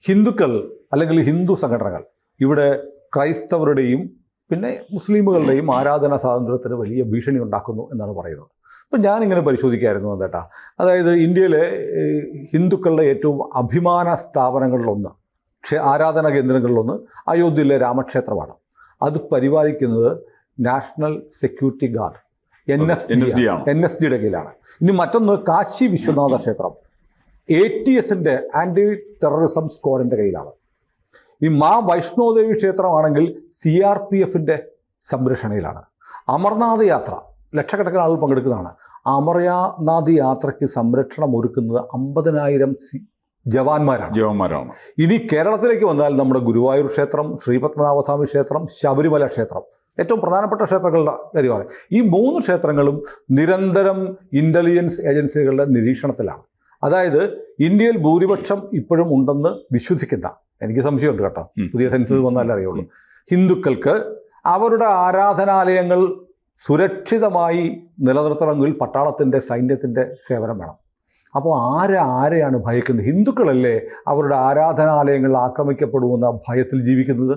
ഹിന്ദുക്കൾ അല്ലെങ്കിൽ ഹിന്ദു സംഘടനകൾ ഇവിടെ ക്രൈസ്തവരുടെയും പിന്നെ മുസ്ലിമുകളുടെയും ആരാധനാ സ്വാതന്ത്ര്യത്തിന് വലിയ ഭീഷണി ഉണ്ടാക്കുന്നു എന്നാണ് പറയുന്നത്. അപ്പം ഞാനിങ്ങനെ പരിശോധിക്കായിരുന്നു കേട്ടാ, അതായത് ഇന്ത്യയിലെ ഹിന്ദുക്കളുടെ ഏറ്റവും അഭിമാന സ്ഥാപനങ്ങളിലൊന്ന്, ആരാധനാ കേന്ദ്രങ്ങളിലൊന്ന് അയോധ്യയിലെ രാമക്ഷേത്രമാണ്. അത് പരിപാലിക്കുന്നത് നാഷണൽ സെക്യൂരിറ്റി ഗാർഡ് NSDയുടെ കീഴിലാണ്. ഇനി മറ്റൊന്ന് കാശി വിശ്വനാഥ ക്ഷേത്രം ATSന്റെ ആൻറ്റി ടെററിസം സ്ക്വാഡിൻ്റെ കയ്യിലാണ്. ഈ മാ വൈഷ്ണോദേവി ക്ഷേത്രമാണെങ്കിൽ CRPFന്റെ സംരക്ഷണയിലാണ്. അമർനാഥ് യാത്ര ലക്ഷക്കണക്കിന് ആളുകൾ പങ്കെടുക്കുന്നതാണ്. അമർനാഥ് യാത്രയ്ക്ക് സംരക്ഷണം ഒരുക്കുന്നത് 50,000 ജവാന്മാരാണ്. ഇനി കേരളത്തിലേക്ക് വന്നാൽ നമ്മുടെ ഗുരുവായൂർ ക്ഷേത്രം, ശ്രീപത്മനാഭസ്വാമി ക്ഷേത്രം, ശബരിമല ക്ഷേത്രം ഏറ്റവും പ്രധാനപ്പെട്ട ക്ഷേത്രങ്ങളുടെ കാര്യമാണ്. ഈ 3 ക്ഷേത്രങ്ങളും നിരന്തരം ഇൻ്റലിജൻസ് ഏജൻസികളുടെ നിരീക്ഷണത്തിലാണ്. അതായത് ഇന്ത്യയിൽ ഭൂരിപക്ഷം ഇപ്പോഴും ഉണ്ടെന്ന് വിശ്വസിക്കുന്ന, എനിക്ക് സംശയമുണ്ട് കേട്ടോ, പുതിയ സെൻസസ് വന്നാലേ അറിയുള്ളൂ, ഹിന്ദുക്കൾക്ക് അവരുടെ ആരാധനാലയങ്ങൾ സുരക്ഷിതമായി നിലനിർത്തണമെങ്കിൽ പട്ടാളത്തിൻ്റെ സൈന്യത്തിൻ്റെ സേവനം വേണം. അപ്പോൾ ആരെയാണ് ഭയക്കുന്നത്? ഹിന്ദുക്കളല്ലേ അവരുടെ ആരാധനാലയങ്ങൾ ആക്രമിക്കപ്പെടുമെന്ന ഭയത്തിൽ ജീവിക്കുന്നത്?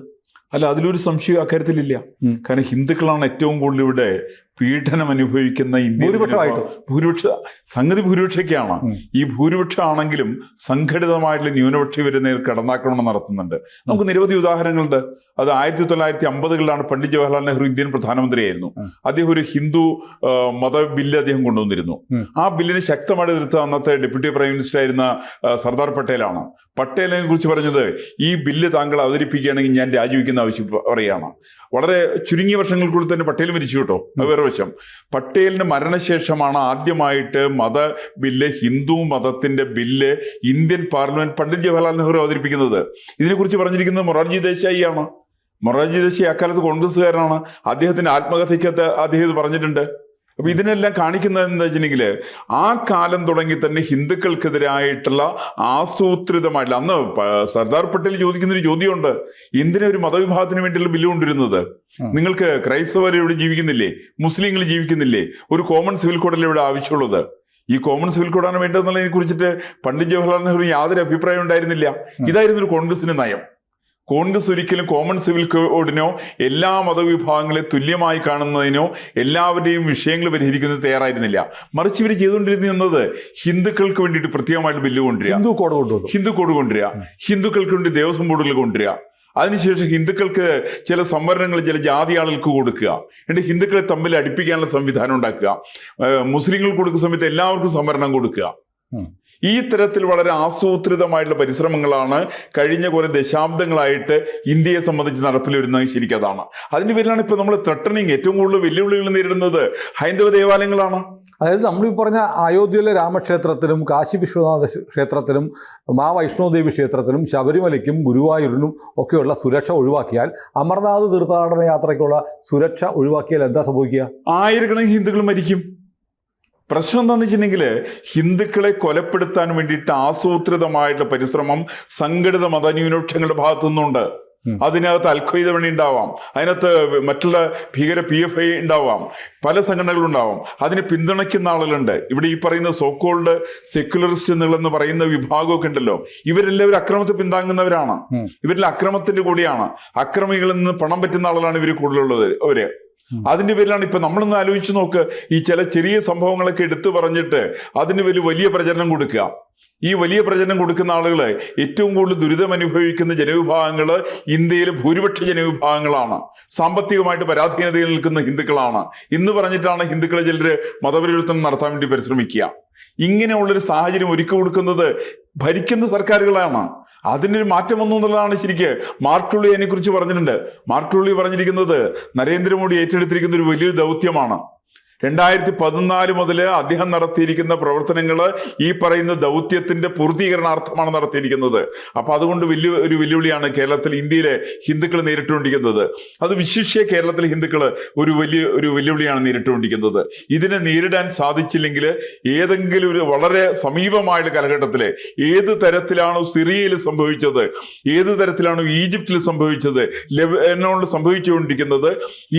അല്ല, അതിലൊരു സംശയം അക്കാര്യത്തിലില്ല. കാരണം ഹിന്ദുക്കളാണ് ഏറ്റവും കൂടുതൽ ഇവിടെ പീഡനം അനുഭവിക്കുന്ന സംഗതി ഭൂരിപക്ഷമൊക്കെയാണ്. ഈ ഭൂരിപക്ഷം ആണെങ്കിലും സംഘടിതമായിട്ടുള്ള ന്യൂനപക്ഷ ഇവരെ നേർ കടന്നാക്രമണം നടത്തുന്നുണ്ട്. നമുക്ക് നിരവധി ഉദാഹരണങ്ങളുണ്ട്. അത് 1950കളിലാണ് പണ്ഡിറ്റ് ജവഹർലാൽ നെഹ്റു ഇന്ത്യൻ പ്രധാനമന്ത്രിയായിരുന്നു. അദ്ദേഹം ഒരു ഹിന്ദു മത ബില്ല് അദ്ദേഹം കൊണ്ടുവന്നിരുന്നു. ആ ബില്ലിനെ ശക്തമായിട്ട് എതിർത്ത അന്നത്തെ ഡെപ്യൂട്ടി പ്രൈം മിനിസ്റ്റർ ആയിരുന്ന സർദാർ പട്ടേലാണ്. പട്ടേലിനെ കുറിച്ച് പറഞ്ഞത്, ഈ ബില്ല് താങ്കൾ അവതരിപ്പിക്കുകയാണെങ്കിൽ ഞാൻ രാജിവെക്കുന്ന ആവശ്യം പറയുകയാണ്. വളരെ ചുരുങ്ങിയ വർഷങ്ങൾക്കുള്ളിൽ തന്നെ പട്ടേൽ മരിച്ചു കേട്ടോ. വേറെ വശം, പട്ടേലിന്റെ മരണശേഷമാണ് ആദ്യമായിട്ട് മത ബില്ല്, ഹിന്ദു മതത്തിന്റെ bill Indian parliament Pandit Jawaharlal Nehru അവതരിപ്പിക്കുന്നത്. ഇതിനെക്കുറിച്ച് പറഞ്ഞിരിക്കുന്നത് മൊറാർജി ദേശായി ആണ്. മൊറാർജി ദേശായി അക്കാലത്ത് കോൺഗ്രസ്സുകാരനാണ്. അദ്ദേഹത്തിന്റെ ആത്മകഥയ്ക്കകത്ത് അദ്ദേഹം ഇത് പറഞ്ഞിട്ടുണ്ട്. അപ്പൊ ഇതിനെല്ലാം കാണിക്കുന്നത് എന്താ വെച്ചിട്ടുണ്ടെങ്കിൽ, ആ കാലം തുടങ്ങി തന്നെ ഹിന്ദുക്കൾക്കെതിരായിട്ടുള്ള ആസൂത്രിതമായിട്ടുള്ള, അന്ന് സർദാർ പട്ടേൽ ചോദിക്കുന്നൊരു ചോദ്യമുണ്ട്, എന്തിനാ ഒരു മതവിഭാഗത്തിന് വേണ്ടിയുള്ള ബില്ല് കൊണ്ടുവരുന്നത്? നിങ്ങൾക്ക് ക്രൈസ്തവർ ഇവിടെ ജീവിക്കുന്നില്ലേ, മുസ്ലിങ്ങൾ ജീവിക്കുന്നില്ലേ, ഒരു കോമൺ സിവിൽ കോഡല്ലേ ഇവിടെ ആവശ്യമുള്ളത്? ഈ കോമൺ സിവിൽ കോഡാണ് വേണ്ടതെന്നുള്ളതിനെ കുറിച്ചിട്ട് പണ്ഡിറ്റ് ജവഹർലാൽ നെഹ്റു യാതൊരു അഭിപ്രായം ഉണ്ടായിരുന്നില്ല. ഇതായിരുന്നു ഒരു കോൺഗ്രസിന്റെ നയം. കോൺഗ്രസ് ഒരിക്കലും കോമൺ സിവിൽ കോഡിനോ എല്ലാ മതവിഭാഗങ്ങളെ തുല്യമായി കാണുന്നതിനോ എല്ലാവരുടെയും വിഷയങ്ങൾ പരിഹരിക്കുന്നത് തയ്യാറായിരുന്നില്ല. മറിച്ച് ഇവർ ചെയ്തുകൊണ്ടിരുന്നത് ഹിന്ദുക്കൾക്ക് വേണ്ടിയിട്ട് പ്രത്യേകമായിട്ട് ബില്ല് കൊണ്ടുവരിക, ഹിന്ദു കോഡ് കൊണ്ടുവരിക, ഹിന്ദുക്കൾക്ക് വേണ്ടി ദേവസ്വം ബോർഡുകൾ കൊണ്ടുവരിക, അതിനുശേഷം ഹിന്ദുക്കൾക്ക് ചില സംവരണങ്ങൾ ചില ജാതി ആളുകൾക്ക് കൊടുക്കുക, എന്നിട്ട് ഹിന്ദുക്കളെ തമ്മിൽ അടുപ്പിക്കാനുള്ള സംവിധാനം ഉണ്ടാക്കുക, മുസ്ലിങ്ങൾക്ക് കൊടുക്കുന്ന സമയത്ത് എല്ലാവർക്കും സംവരണം കൊടുക്കുക. ഈ തരത്തിൽ വളരെ ആസൂത്രിതമായിട്ടുള്ള പരിശ്രമങ്ങളാണ് കഴിഞ്ഞ കുറെ ദശാബ്ദങ്ങളായിട്ട് ഇന്ത്യയെ സംബന്ധിച്ച് നടപ്പിൽ വരുന്നത്. ശരിക്കും അതാണ്. അതിന്റെ പേരിലാണ് ഇപ്പൊ നമ്മൾ ത്രട്ടണിങ്, ഏറ്റവും കൂടുതൽ വെല്ലുവിളികൾ നേരിടുന്നത് ഹൈന്ദവ ദേവാലയങ്ങളാണ്. അതായത് നമ്മൾ ഈ പറഞ്ഞ അയോധ്യയിലെ രാമക്ഷേത്രത്തിനും കാശി വിശ്വനാഥ ക്ഷേത്രത്തിനും മാ വൈഷ്ണോദേവി ക്ഷേത്രത്തിനും ശബരിമലയ്ക്കും ഗുരുവായൂരിനും ഒക്കെയുള്ള സുരക്ഷ ഒഴിവാക്കിയാൽ, അമർനാഥ് തീർത്ഥാടന യാത്രയ്ക്കുള്ള സുരക്ഷ ഒഴിവാക്കിയാൽ എന്താ സംഭവിക്കുക? ആയിരക്കണക്കിന് ഹിന്ദുക്കൾ മരിക്കും. പ്രശ്നം എന്താണെന്ന് വെച്ചിട്ടുണ്ടെങ്കിൽ, ഹിന്ദുക്കളെ കൊലപ്പെടുത്താൻ വേണ്ടിയിട്ട് ആസൂത്രിതമായിട്ടുള്ള പരിശ്രമം സംഘടിത മതന്യൂനപക്ഷങ്ങളുടെ ഭാഗത്തു നിന്നുണ്ട്. അതിനകത്ത് അൽഖ്വയ്ദ വേണ്ടി ഉണ്ടാവാം, അതിനകത്ത് മറ്റുള്ള ഭീകര PFI ഉണ്ടാവാം, പല സംഘടനകളുണ്ടാവാം. അതിനെ പിന്തുണയ്ക്കുന്ന ആളുകളുണ്ട്. ഇവിടെ ഈ പറയുന്ന സോക്കോൾഡ് സെക്യുലറിസ്റ്റുകളെന്ന് പറയുന്ന വിഭാഗമൊക്കെ ഉണ്ടല്ലോ, ഇവരെല്ലാവരും അക്രമത്തെ പിന്താങ്ങുന്നവരാണ്. ഇവരിൽ അക്രമത്തിന്റെ കൂടിയാണ്. അക്രമികളിൽ നിന്ന് പണം പറ്റുന്ന ആളുകളാണ് ഇവർ കൂടുതലുള്ളത്. അവര് അതിന്റെ പേരിലാണ് ഇപ്പൊ നമ്മളൊന്ന് ആലോചിച്ച് നോക്ക്, ഈ ചില ചെറിയ സംഭവങ്ങളൊക്കെ എടുത്തു പറഞ്ഞിട്ട് അതിന് വലിയ പ്രചരണം കൊടുക്കുക. ഈ വലിയ പ്രചരണം കൊടുക്കുന്ന ആളുകള് ഏറ്റവും കൂടുതൽ ദുരിതം അനുഭവിക്കുന്ന ജനവിഭാഗങ്ങള് ഇന്ത്യയിലെ ഭൂരിപക്ഷ ജനവിഭാഗങ്ങളാണ്. സാമ്പത്തികമായിട്ട് പരാധീനതയിൽ നിൽക്കുന്ന ഹിന്ദുക്കളാണ് എന്ന് പറഞ്ഞിട്ടാണ് ഹിന്ദുക്കളെ ചിലര് മതപരിവർത്തനം നടത്താൻ വേണ്ടി പരിശ്രമിക്കുക. ഇങ്ങനെയുള്ളൊരു സാഹചര്യം ഒരുക്കി കൊടുക്കുന്നത് ഭരിക്കുന്ന സർക്കാരുകളാണ്. അതിനൊരു മാറ്റം വന്നു എന്നുള്ളതാണ് ശരിക്ക് മാർക്ക് ടുള്ളി അതിനെക്കുറിച്ച് പറഞ്ഞിട്ടുണ്ട്. മാർക്ക് ടുള്ളി പറഞ്ഞിരിക്കുന്നത് നരേന്ദ്രമോദി ഏറ്റെടുത്തിരിക്കുന്ന ഒരു വലിയൊരു ദൗത്യമാണ്. 2014 മുതൽ അദ്ദേഹം നടത്തിയിരിക്കുന്ന പ്രവർത്തനങ്ങൾ ഈ പറയുന്ന ദൗത്യത്തിന്റെ പൂർത്തീകരണാർത്ഥമാണ് നടത്തിയിരിക്കുന്നത്. അപ്പൊ അതുകൊണ്ട് ഒരു വെല്ലുവിളിയാണ് കേരളത്തിൽ, ഇന്ത്യയിലെ ഹിന്ദുക്കൾ നേരിട്ടുകൊണ്ടിരിക്കുന്നത്. അത് വിശിഷ്യ കേരളത്തിലെ ഹിന്ദുക്കൾ ഒരു വെല്ലുവിളിയാണ് നേരിട്ടുകൊണ്ടിരിക്കുന്നത്. ഇതിനെ നേരിടാൻ സാധിച്ചില്ലെങ്കിൽ ഏതെങ്കിലും ഒരു വളരെ സമീപമായ കാലഘട്ടത്തിലെ ഏത് തരത്തിലാണോ സിറിയയിൽ സംഭവിച്ചത്, ഏത് തരത്തിലാണോ ഈജിപ്തിൽ സംഭവിച്ചത്, ലെബനോണിൽ സംഭവിച്ചുകൊണ്ടിരിക്കുന്നത്,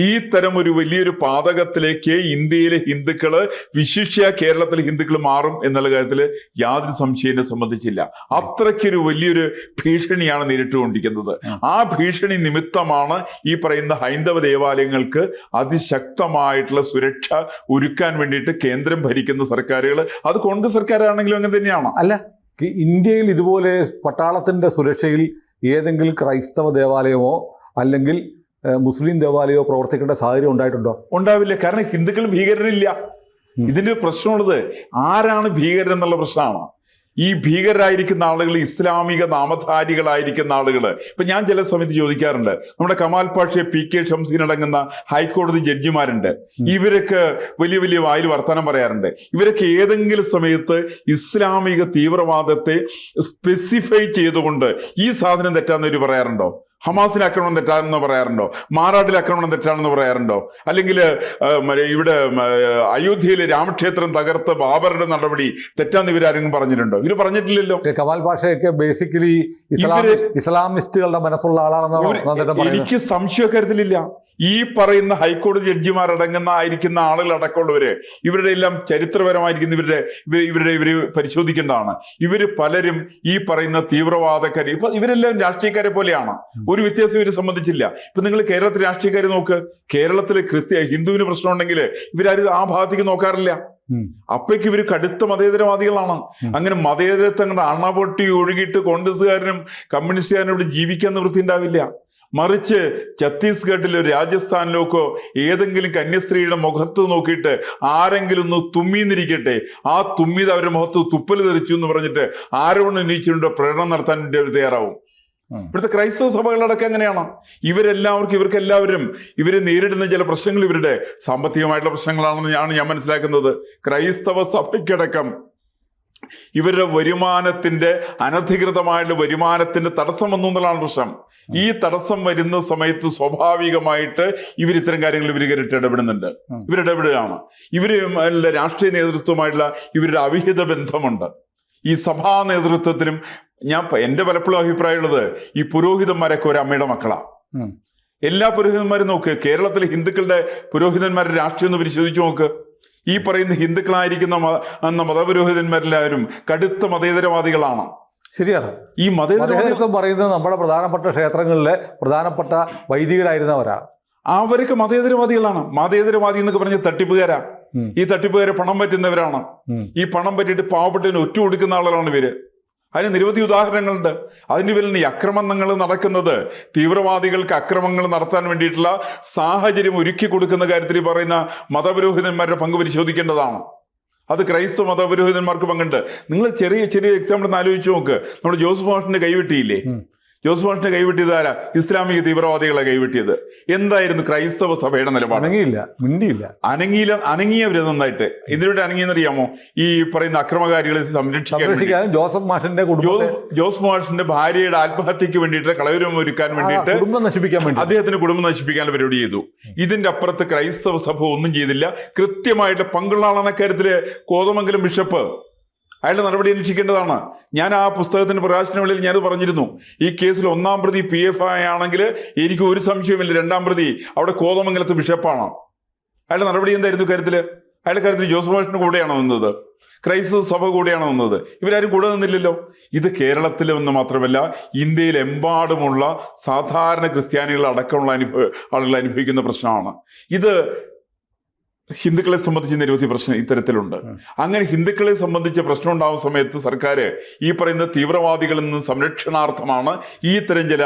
ഈ തരം ഒരു വലിയൊരു പാതകത്തിലേക്ക് ഇന്ത്യയിലെ ഹിന്ദുക്കള്, വിശിഷ്യ കേരളത്തിലെ ഹിന്ദുക്കൾ മാറും എന്നുള്ള കാര്യത്തിൽ യാതൊരു സംശയം എന്നെ സംബന്ധിച്ചില്ല. അത്രയ്ക്കൊരു വലിയൊരു ഭീഷണിയാണ് നേരിട്ടുകൊണ്ടിരിക്കുന്നത്. ആ ഭീഷണി നിമിത്തമാണ് ഈ പറയുന്ന ഹൈന്ദവ ദേവാലയങ്ങൾക്ക് അതിശക്തമായിട്ടുള്ള സുരക്ഷ ഒരുക്കാൻ വേണ്ടിയിട്ട് കേന്ദ്രം ഭരിക്കുന്ന സർക്കാരുകൾ, അത് കോൺഗ്രസ് സർക്കാരാണെങ്കിലും അങ്ങനെ തന്നെയാണ്. അല്ല, ഇന്ത്യയിൽ ഇതുപോലെ പട്ടാളത്തിന്റെ സുരക്ഷയിൽ ഏതെങ്കിലും ക്രൈസ്തവ ദേവാലയമോ അല്ലെങ്കിൽ മുസ്ലിം ദേവാലയമോ പ്രവർത്തിക്കേണ്ട സാഹചര്യം ഉണ്ടായിട്ടുണ്ടോ? ഉണ്ടാവില്ല. കാരണം ഹിന്ദുക്കൾ ഭീകരരില്ല. ഇതിന്റെ പ്രശ്നമുള്ളത് ആരാണ് ഭീകരൻ എന്നുള്ള പ്രശ്നമാണ്. ഈ ഭീകരരായിരിക്കുന്ന ആളുകൾ ഇസ്ലാമിക നാമധാരികളായിരിക്കുന്ന ആളുകൾ. ഇപ്പൊ ഞാൻ ചില സമയത്ത് ചോദിക്കാറുണ്ട്, നമ്മുടെ കമാൽ പാഷയെ, PK ഷംസീൻ അടങ്ങുന്ന ഹൈക്കോടതി ജഡ്ജിമാരുണ്ട്, ഇവരൊക്കെ വലിയ വലിയ വായിൽ വർത്തമാനം പറയാറുണ്ട്. ഇവരൊക്കെ ഏതെങ്കിലും സമയത്ത് ഇസ്ലാമിക തീവ്രവാദത്തെ സ്പെസിഫൈ ചെയ്തുകൊണ്ട് ഈ സാധനം തെറ്റാന്ന് ഇവർ പറയാറുണ്ടോ? ഹമാസിലെ ആക്രമണം തെറ്റാണെന്ന് പറയാറുണ്ടോ? മാറാടിലെ ആക്രമണം തെറ്റാണെന്ന് പറയാറുണ്ടോ? അല്ലെങ്കിൽ ഇവിടെ അയോധ്യയിലെ രാമക്ഷേത്രം തകർത്ത് ബാബറുടെ നടപടി തെറ്റാന്ന് ഇവരാരെങ്കിലും പറഞ്ഞിട്ടുണ്ടോ? ഇവർ പറഞ്ഞിട്ടില്ലല്ലോ. കമാൽ പാഷയൊക്കെ ബേസിക്കലി ഇസ്ലാമിസ്റ്റുകളുടെ മനസ്സുള്ള ആളാണെന്ന് എനിക്ക് സംശയക്കാര്യത്തിലില്ല. ഈ പറയുന്ന ഹൈക്കോടതി ജഡ്ജിമാരടങ്ങുന്ന ആയിരിക്കുന്ന ആളുകൾ അടക്കമുള്ളവര്, ഇവരുടെ എല്ലാം ചരിത്രപരമായിരിക്കുന്ന ഇവര് പരിശോധിക്കേണ്ടതാണ്. ഇവര് പലരും ഈ പറയുന്ന തീവ്രവാദക്കാർ, ഇപ്പൊ ഇവരെല്ലാം രാഷ്ട്രീയക്കാരെ പോലെയാണ്. ഒരു വ്യത്യാസം ഇവരെ സംബന്ധിച്ചില്ല. ഇപ്പൊ നിങ്ങൾ കേരളത്തിലെ രാഷ്ട്രീയക്കാരെ നോക്ക്. കേരളത്തിലെ ഹിന്ദുവിന് പ്രശ്നം ഉണ്ടെങ്കിൽ ഇവരാരും ആ ഭാഗത്തേക്ക് നോക്കാറില്ല. അപ്പയ്ക്ക് ഇവര് കടുത്ത മതേതരവാദികളാണ്. അങ്ങനെ മതേതരത്വങ്ങളുടെ അണപൊട്ടി ഒഴുകിയിട്ട് കോൺഗ്രസ്സുകാരനും കമ്മ്യൂണിസ്റ്റുകാരനും ഇവിടെ ജീവിക്കാൻ നിവൃത്തി ഉണ്ടാവില്ല. മറിച്ച് ഛത്തീസ്ഗഡിലോ രാജസ്ഥാനിലോക്കോ ഏതെങ്കിലും കന്യസ്ത്രീയുടെ മുഖത്ത് നോക്കിയിട്ട് ആരെങ്കിലും ഒന്ന് തുമ്മിന്നിരിക്കട്ടെ, ആ തുമ്മിത് അവരുടെ മുഖത്ത് തുപ്പൽ തെറിച്ചു എന്ന് പറഞ്ഞിട്ട് ആരോപണം ഉന്നയിച്ചുകൊണ്ട് പ്രകടനം നടത്താൻ വേണ്ടി അവർ തയ്യാറാവും. ഇവിടുത്തെ ക്രൈസ്തവ സഭകളടക്കം അങ്ങനെയാണ്. ഇവർക്കെല്ലാവരും ഇവര് നേരിടുന്ന ചില പ്രശ്നങ്ങൾ ഇവരുടെ സാമ്പത്തികമായിട്ടുള്ള പ്രശ്നങ്ങളാണെന്ന് ഞാൻ മനസ്സിലാക്കുന്നത്. ക്രൈസ്തവ സഭയ്ക്കടക്കം ഇവരുടെ വരുമാനത്തിന്റെ, അനധികൃതമായിട്ടുള്ള വരുമാനത്തിന്റെ തടസ്സം വന്നു എന്നുള്ളതാണ് പ്രശ്നം. ഈ തടസ്സം വരുന്ന സമയത്ത് സ്വാഭാവികമായിട്ട് ഇത്തരം കാര്യങ്ങൾ ഇവരിട്ട് ഇടപെടുന്നുണ്ട്. ഇവരിടപെടുകയാണ്. രാഷ്ട്രീയ നേതൃത്വമായിട്ടുള്ള ഇവരുടെ അവിഹിത ബന്ധമുണ്ട്. ഈ സഭാ നേതൃത്വത്തിനും എന്റെ പലപ്പോഴും അഭിപ്രായമുള്ളത്, ഈ പുരോഹിതന്മാരൊക്കെ ഒരു അമ്മയുടെ മക്കളാണ്. എല്ലാ പുരോഹിതന്മാരും നോക്ക്. കേരളത്തിലെ ഹിന്ദുക്കളുടെ പുരോഹിതന്മാരുടെ രാഷ്ട്രീയം ഒന്ന് പരിശോധിച്ചു നോക്ക്. ഈ പറയുന്ന ഹിന്ദുക്കളായിരിക്കുന്ന മതപുരോഹിതന്മാരെല്ലാവരും കടുത്ത മതേതരവാദികളാണ്. ശരിയാണ്. ഈ മതേതരത്വം പറയുന്നത് നമ്മുടെ പ്രധാനപ്പെട്ട ക്ഷേത്രങ്ങളിലെ പ്രധാനപ്പെട്ട വൈദികരായിരുന്നവരാണ്. അവരൊക്കെ മതേതരവാദികളാണ്. മതേതരവാദി എന്നൊക്കെ പറഞ്ഞ തട്ടിപ്പുകാരാ. ഈ തട്ടിപ്പുകാരെ പണം പറ്റുന്നവരാണ്. ഈ പണം പറ്റിയിട്ട് പാവപ്പെട്ടതിന് ഒറ്റ കൊടുക്കുന്ന ആളുകളാണ് ഇവര്. അതിന് നിരവധി ഉദാഹരണങ്ങളുണ്ട്. അതിൻ്റെ പേരിൽ ഈ അക്രമങ്ങൾ നടക്കുന്നത് തീവ്രവാദികൾക്ക് അക്രമങ്ങൾ നടത്താൻ വേണ്ടിയിട്ടുള്ള സാഹചര്യം ഒരുക്കി കൊടുക്കുന്ന കാര്യത്തിൽ പറയുന്ന മതപുരോഹിതന്മാരുടെ പങ്ക് പരിശോധിക്കേണ്ടതാണ്. അത് ക്രൈസ്തവ മതപുരോഹിതന്മാർക്ക് പങ്കുണ്ട്. നിങ്ങൾ ചെറിയ എക്സാമ്പിൾ ഒന്ന് ആലോചിച്ച് നോക്ക്. നമ്മുടെ ജോസഫ് മാഷിന്റെ കൈവെട്ടിയില്ലേ? ജോസഫ് മാഷിനെ കൈവെട്ടിയത് ആരാ? ഇസ്ലാമിക തീവ്രവാദികളെ കൈവെട്ടിയത്. എന്തായിരുന്നു ക്രൈസ്തവ സഭയുടെ നിലപാട്? അനങ്ങിയവര് നന്നായിട്ട്. ഇതിലൂടെ അനങ്ങിയെന്നറിയാമോ? ഈ പറയുന്ന അക്രമകാരികളെ സംരക്ഷിക്കാൻ ജോസഫ് മാഷിന്റെ ഭാര്യയുടെ ആത്മഹത്യക്ക് വേണ്ടിയിട്ട് കളവരം ഒരുക്കാൻ വേണ്ടിയിട്ട് അദ്ദേഹത്തിന് കുടുംബം നശിപ്പിക്കാൻ പരിപാടി ചെയ്തു. ഇതിന്റെ അപ്പുറത്ത് ക്രൈസ്തവ സഭ ഒന്നും ചെയ്തില്ല. കൃത്യമായിട്ട് പങ്കുള്ള ആളാണ് കാര്യത്തില് കോതമംഗലം ബിഷപ്പ്. അയാളുടെ നടപടി അന്വേഷിക്കേണ്ടതാണ്. ഞാൻ ആ പുസ്തകത്തിന്റെ പ്രകാശന വേളയിൽ ഞാനത് പറഞ്ഞിരുന്നു. ഈ കേസിൽ 1-ാം പ്രതി PFI ആണെങ്കിൽ എനിക്ക് ഒരു സംശയമില്ല 2-ാം പ്രതി അവിടെ കോതമംഗലത്ത് ബിഷപ്പാണ്. അയാളുടെ നടപടി എന്തായിരുന്നു കാര്യത്തില്? അയാളുടെ കാര്യത്തിൽ ജോസഫ് മാഷിന്റെ കൂടെയാണോ നിന്നത്? ക്രൈസ്തവ സഭ കൂടെയാണോ നിന്നത്? ഇവരാരും കൂടെ നിന്നില്ലല്ലോ. ഇത് കേരളത്തിലെ ഒന്ന് മാത്രമല്ല, ഇന്ത്യയിലെമ്പാടുമുള്ള സാധാരണ ക്രിസ്ത്യാനികൾ അടക്കമുള്ള ആളുകൾ അനുഭവിക്കുന്ന പ്രശ്നമാണ് ഇത്. ഹിന്ദുക്കളെ സംബന്ധിച്ച് നിരവധി പ്രശ്നം ഇത്തരത്തിലുണ്ട്. അങ്ങനെ ഹിന്ദുക്കളെ സംബന്ധിച്ച പ്രശ്നം ഉണ്ടാകുന്ന സമയത്ത് സർക്കാർ ഈ പറയുന്ന തീവ്രവാദികളിൽ നിന്ന് സംരക്ഷണാർത്ഥമാണ് ഈ ഇത്തരം ചില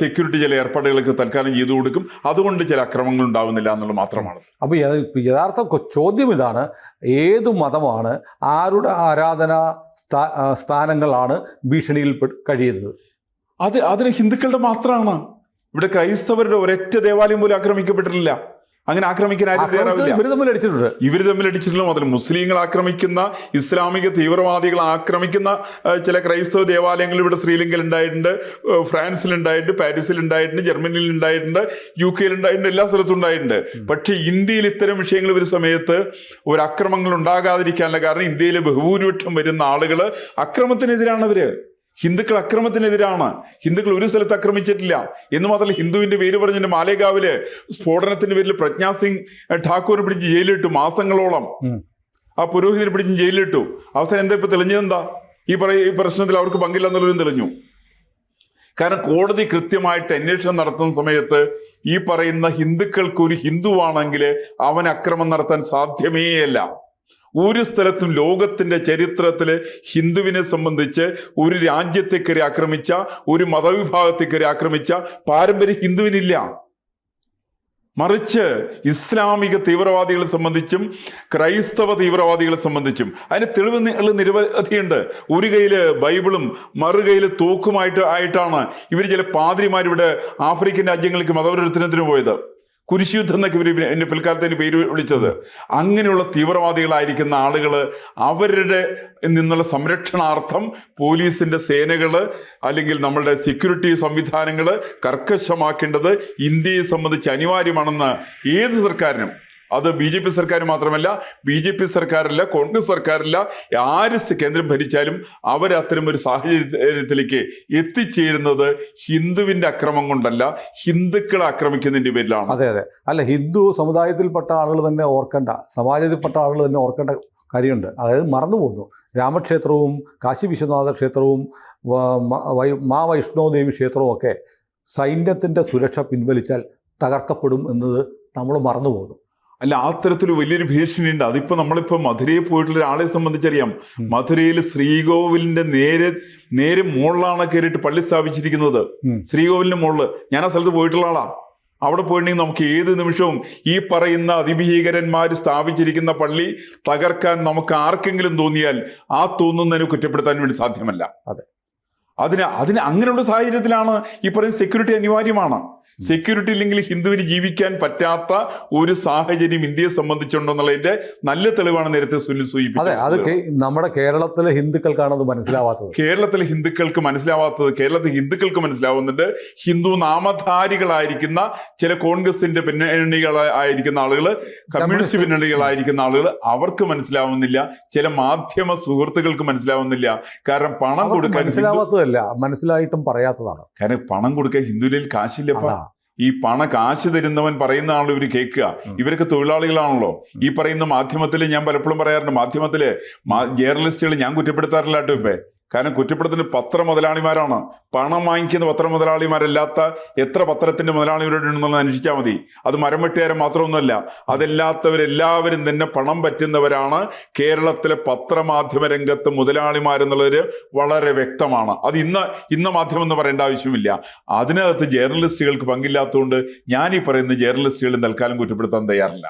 സെക്യൂരിറ്റി ചില ഏർപ്പാടുകളൊക്കെ തൽക്കാലം ചെയ്തു കൊടുക്കും. അതുകൊണ്ട് ചില അക്രമങ്ങൾ ഉണ്ടാകുന്നില്ല എന്നുള്ളത് മാത്രമാണ്. അപ്പോൾ യഥാർത്ഥ ചോദ്യം ഇതാണ്: ഏതു മതമാണ്, ആരുടെ ആരാധനാ സ്ഥാനങ്ങളാണ് ഭീഷണിയിൽ കഴിയുന്നത്? അതിന് ഹിന്ദുക്കളുടെ മാത്രമാണ്. ഇവിടെ ക്രൈസ്തവരുടെ ഒരൊറ്റ ദേവാലയം പോലും ആക്രമിക്കപ്പെട്ടിട്ടില്ല. അങ്ങനെ ആക്രമിക്കാൻ ആരും തയ്യാറാവില്ല. ഇവർ തമ്മിൽ അടിച്ചിട്ടുള്ള മുതൽ മുസ്ലിങ്ങൾ ആക്രമിക്കുന്ന, ഇസ്ലാമിക തീവ്രവാദികൾ ആക്രമിക്കുന്ന ചില ക്രൈസ്തവ ദേവാലയങ്ങൾ ഇവിടെ ശ്രീലങ്കയിൽ ഉണ്ടായിട്ടുണ്ട്, ഫ്രാൻസിൽ ഉണ്ടായിട്ടുണ്ട്, പാരീസിൽ ഉണ്ടായിട്ടുണ്ട്, ജർമ്മനിയിൽ ഉണ്ടായിട്ടുണ്ട്, UK ഉണ്ടായിട്ടുണ്ട്, എല്ലാ സ്ഥലത്തും ഉണ്ടായിട്ടുണ്ട്. പക്ഷെ ഇന്ത്യയിൽ ഇത്തരം വിഷയങ്ങൾ വരുന്ന സമയത്ത് ഒരു അക്രമങ്ങൾ ഉണ്ടാകാതിരിക്കാനുള്ള കാരണം ഇന്ത്യയിലെ ബഹുഭൂരിപക്ഷം വരുന്ന ആളുകൾ അക്രമത്തിനെതിരാണ്. ഹിന്ദുക്കൾ അക്രമത്തിനെതിരാണ്. ഹിന്ദുക്കൾ ഒരു സ്ഥലത്ത് ആക്രമിച്ചിട്ടില്ല എന്ന് മാത്രമല്ല, ഹിന്ദുവിന്റെ പേര് പറഞ്ഞിട്ട് മാലേഗാവില് സ്ഫോടനത്തിന്റെ പേരിൽ പ്രജ്ഞാ സിംഗ് ഠാക്കൂറിനെ പിടിച്ച് ജയിലിലിട്ടു. മാസങ്ങളോളം ആ പുരോഹിതനെ പിടിച്ച് ജയിലിലിട്ടു. അവസാനം എന്താ ഇപ്പൊ തെളിഞ്ഞതെന്താ? ഈ പ്രശ്നത്തിൽ അവർക്ക് പങ്കില്ല എന്നുള്ളവരും തെളിഞ്ഞു. കാരണം കോടതി കൃത്യമായിട്ട് അന്വേഷണം നടത്തുന്ന സമയത്ത് ഈ പറയുന്ന ഹിന്ദുക്കൾക്ക് ഒരു ഹിന്ദുവാണെങ്കിൽ അവൻ അക്രമം നടത്താൻ സാധ്യമേയല്ല. ഒരു സ്ഥലത്തും ലോകത്തിന്റെ ചരിത്രത്തില് ഹിന്ദുവിനെ സംബന്ധിച്ച് ഒരു രാജ്യത്തെ ആക്രമിച്ച, ഒരു മതവിഭാഗത്തെ ആക്രമിച്ച പാരമ്പര്യം ഹിന്ദുവിനില്ല. മറിച്ച് ഇസ്ലാമിക തീവ്രവാദികളെ സംബന്ധിച്ചും ക്രൈസ്തവ തീവ്രവാദികളെ സംബന്ധിച്ചും അതിന് തെളിവ് നിരവധിയുണ്ട്. ഒരു കയ്യില് ബൈബിളും മറുകൈയിൽ തോക്കുമായിട്ടാണ് ഇവർ ചില പാദ്രിമാരിവിടെ ആഫ്രിക്കൻ രാജ്യങ്ങളിലേക്ക് മതപരിവർത്തനത്തിന് പോയത്. കുരിശുയുദ്ധം എന്നൊക്കെ ഇവർ എന്നെ പിൽക്കാലത്തിന് പേര് വിളിച്ചത്. അങ്ങനെയുള്ള തീവ്രവാദികളായിരിക്കുന്ന ആളുകൾ അവരുടെ നിന്നുള്ള സംരക്ഷണാർത്ഥം പോലീസിന്റെ സേനകള് അല്ലെങ്കിൽ നമ്മളുടെ സെക്യൂരിറ്റി സംവിധാനങ്ങൾ കർക്കശമാക്കേണ്ടത് ഇന്ത്യയെ സംബന്ധിച്ച് അനിവാര്യമാണെന്ന് ഏത് സർക്കാരിനും, അത് BJP സർക്കാർ മാത്രമല്ല, BJP സർക്കാരല്ല, കോൺഗ്രസ് സർക്കാരല്ല, ആര് കേന്ദ്രം ഭരിച്ചാലും അവരത്തരം ഒരു സാഹചര്യത്തിലേക്ക് എത്തിച്ചേരുന്നത് ഹിന്ദുവിന്റെ അക്രമം കൊണ്ടല്ല, ഹിന്ദുക്കളെ ആക്രമിക്കുന്നതിന്റെ പേരിലാണ്. അതെ അതെ. അല്ല, ഹിന്ദു സമുദായത്തിൽപ്പെട്ട ആളുകൾ തന്നെ ഓർക്കേണ്ട, സമാജത്തിൽപ്പെട്ട ആളുകൾ തന്നെ ഓർക്കേണ്ട കാര്യമുണ്ട്. അതായത് മറന്നു പോകുന്നു. രാമക്ഷേത്രവും കാശി വിശ്വനാഥ ക്ഷേത്രവും മാ വൈഷ്ണോദേവി ക്ഷേത്രവും ഒക്കെ സൈന്യത്തിൻ്റെ സുരക്ഷ പിൻവലിച്ചാൽ തകർക്കപ്പെടും എന്നത് നമ്മൾ മറന്നു പോകുന്നു. അല്ല, ആ തരത്തിൽ വലിയൊരു ഭീഷണിയുണ്ട്. അതിപ്പോ നമ്മളിപ്പോ മധുരയിൽ പോയിട്ടുള്ള ഒരാളെ സംബന്ധിച്ചറിയാം. മധുരയിൽ ശ്രീകോവിലിന്റെ നേരെ മുകളിലാണ് കയറിയിട്ട് പള്ളി സ്ഥാപിച്ചിരിക്കുന്നത്. ശ്രീകോവിലിന്റെ മുകളില് ഞാൻ ആ സ്ഥലത്ത് പോയിട്ടുള്ള ആളാ. അവിടെ പോയിട്ടുണ്ടെങ്കിൽ നമുക്ക് ഏത് നിമിഷവും ഈ പറയുന്ന അതിഭീകരന്മാർ സ്ഥാപിച്ചിരിക്കുന്ന പള്ളി തകർക്കാൻ നമുക്ക് ആർക്കെങ്കിലും തോന്നിയാൽ ആ തോന്നുന്നതിനെ കുറ്റപ്പെടുത്താൻ വേണ്ടി സാധ്യമല്ല. അതിന് അങ്ങനെയുള്ള സാഹചര്യത്തിലാണ് ഈ പറയുന്ന സെക്യൂരിറ്റി അനിവാര്യമാണ്. സെക്യൂരിറ്റി ഇല്ലെങ്കിൽ ഹിന്ദുവിന് ജീവിക്കാൻ പറ്റാത്ത ഒരു സാഹചര്യം ഇന്ത്യയെ സംബന്ധിച്ചുണ്ടെന്നുള്ളതിന്റെ നല്ല തെളിവാണ് നേരത്തെ സുനിൽ സൂചിപ്പിച്ചത്. അത് നമ്മുടെ കേരളത്തിലെ ഹിന്ദുക്കൾക്കാണ് അത് മനസ്സിലാവാത്തത്. കേരളത്തിലെ ഹിന്ദുക്കൾക്ക് മനസ്സിലാവുന്നുണ്ട്. ഹിന്ദു നാമധാരികളായിരിക്കുന്ന ചില കോൺഗ്രസിന്റെ പിന്നണികളായിരിക്കുന്ന ആളുകൾ, കമ്മ്യൂണിസ്റ്റ് പിന്നണികളായിരിക്കുന്ന ആളുകൾ, അവർക്ക് മനസ്സിലാവുന്നില്ല. ചില മാധ്യമ സുഹൃത്തുക്കൾക്ക് മനസ്സിലാവുന്നില്ല. കാരണം പണം കൊടുക്കാൻ മനസ്സിലാവാത്തതല്ല, മനസ്സിലായിട്ടും പറയാത്തതാണ്. കാരണം പണം കൊടുക്കാൻ ഹിന്ദുവിൽ കാശില്ലപ്പ. ഈ കാശ് തരുന്നവൻ പറയുന്ന ആൾ ഇവർ കേൾക്കുക. ഇവരൊക്കെ തൊഴിലാളികളാണല്ലോ. ഈ പറയുന്ന മാധ്യമത്തില് ഞാൻ പലപ്പോഴും പറയാറുണ്ട്, മാധ്യമത്തില് ജേർണലിസ്റ്റുകൾ ഞാൻ കുറ്റപ്പെടുത്താറില്ല കേട്ടോ ഇപ്പൊ. കാരണം കുറ്റപ്പെടുത്തുന്ന പത്ര മുതലാളിമാരാണ്. പണം വാങ്ങിക്കുന്ന പത്ര മുതലാളിമാരല്ലാത്ത എത്ര പത്രത്തിന്റെ മുതലാളിമാരുണ്ടെന്നുള്ളത് അന്വേഷിച്ചാൽ മതി. അത് മരം വെട്ടുകാരൻ മാത്രമൊന്നുമല്ല, അതല്ലാത്തവരെല്ലാവരും തന്നെ പണം പറ്റുന്നവരാണ്. കേരളത്തിലെ പത്രമാധ്യമ രംഗത്ത് മുതലാളിമാരെന്നുള്ളവര് വളരെ വ്യക്തമാണ്. അത് ഇന്ന മാധ്യമം എന്ന് പറയേണ്ട ആവശ്യമില്ല. അതിനകത്ത് ജേർണലിസ്റ്റുകൾക്ക് പങ്കില്ലാത്തതുകൊണ്ട് ഞാൻ ഈ പറയുന്ന ജേർണലിസ്റ്റുകളെ തൽക്കാലം കുറ്റപ്പെടുത്താൻ തയ്യാറില്ല.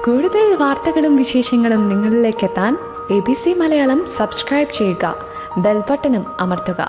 കൂടുതൽ വാർത്തകളും വിശേഷങ്ങളും നിങ്ങളിലേക്ക് എത്താൻ ABC മലയാളം സബ്സ്ക്രൈബ് ചെയ്യുക, ബെൽ ബട്ടണും അമർത്തുക.